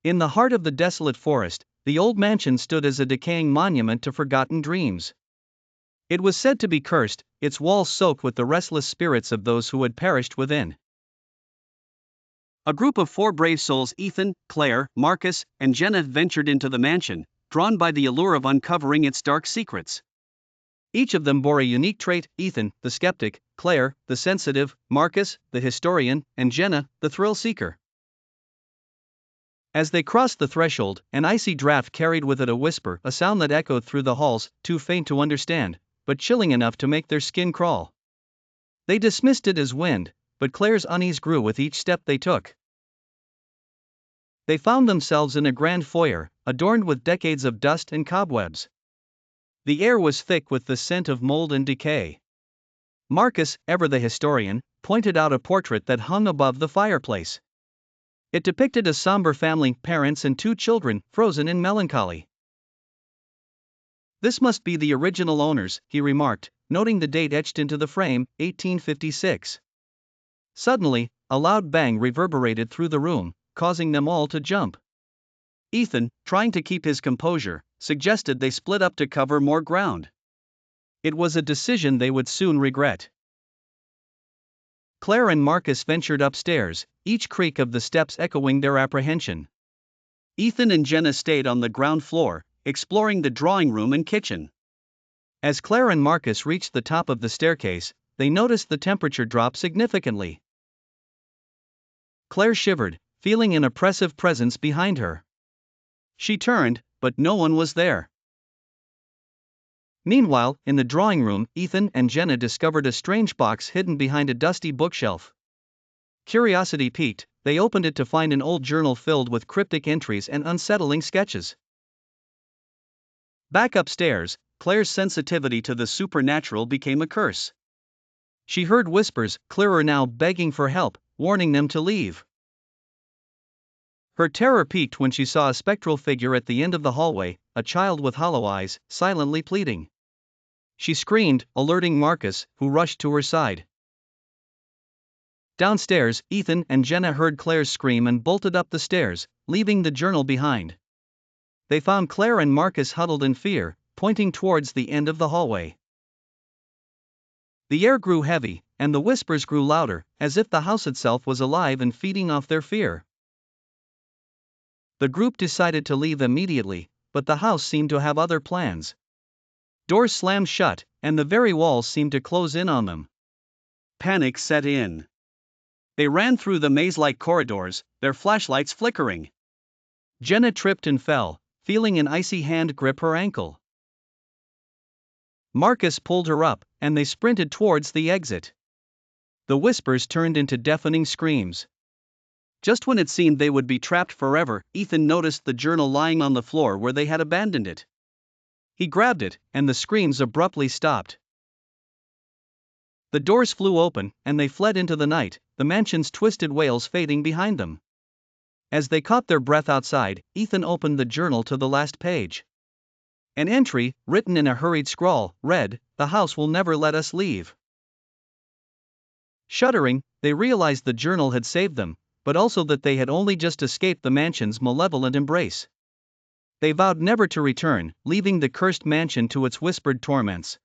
In the heart of the desolate forest, the old mansion stood as a decaying monument to forgotten dreams. It was said to be cursed, its walls soaked with the restless spirits of those who had perished within. A group of 4 brave souls, Ethan, Claire, Marcus, and Jenna, ventured into the mansion, drawn by the allure of uncovering its dark secrets. Each of them bore a unique trait: Ethan, the skeptic; Claire, the sensitive; Marcus, the historian; and Jenna, the thrill-seeker. As they crossed the threshold, an icy draft carried with it a whisper, a sound that echoed through the halls, too faint to understand, but chilling enough to make their skin crawl. They dismissed it as wind, but Claire's unease grew with each step they took. They found themselves in a grand foyer, adorned with decades of dust and cobwebs. The air was thick with the scent of mold and decay. Marcus, ever the historian, pointed out a portrait that hung above the fireplace. It depicted a somber family, parents and 2 children, frozen in melancholy. "This must be the original owners," he remarked, noting the date etched into the frame, 1856. Suddenly, a loud bang reverberated through the room, causing them all to jump. Ethan, trying to keep his composure, suggested they split up to cover more ground. It was a decision they would soon regret. Claire and Marcus ventured upstairs, each creak of the steps echoing their apprehension. Ethan and Jenna stayed on the ground floor, exploring the drawing room and kitchen. As Claire and Marcus reached the top of the staircase, they noticed the temperature drop significantly. Claire shivered, feeling an oppressive presence behind her. She turned, but no one was there. Meanwhile, in the drawing room, Ethan and Jenna discovered a strange box hidden behind a dusty bookshelf. Curiosity piqued, they opened it to find an old journal filled with cryptic entries and unsettling sketches. Back upstairs, Claire's sensitivity to the supernatural became a curse. She heard whispers, clearer now, begging for help, warning them to leave. Her terror peaked when she saw a spectral figure at the end of the hallway, a child with hollow eyes, silently pleading. She screamed, alerting Marcus, who rushed to her side. Downstairs, Ethan and Jenna heard Claire's scream and bolted up the stairs, leaving the journal behind. They found Claire and Marcus huddled in fear, pointing towards the end of the hallway. The air grew heavy, and the whispers grew louder, as if the house itself was alive and feeding off their fear. The group decided to leave immediately, but the house seemed to have other plans. Doors slammed shut, and the very walls seemed to close in on them. Panic set in. They ran through the maze-like corridors, their flashlights flickering. Jenna tripped and fell, feeling an icy hand grip her ankle. Marcus pulled her up, and they sprinted towards the exit. The whispers turned into deafening screams. Just when it seemed they would be trapped forever, Ethan noticed the journal lying on the floor where they had abandoned it. He grabbed it, and the screams abruptly stopped. The doors flew open, and they fled into the night, the mansion's twisted wails fading behind them. As they caught their breath outside, Ethan opened the journal to the last page. An entry, written in a hurried scrawl, read, "The house will never let us leave." Shuddering, they realized the journal had saved them, but also that they had only just escaped the mansion's malevolent embrace. They vowed never to return, leaving the cursed mansion to its whispered torments.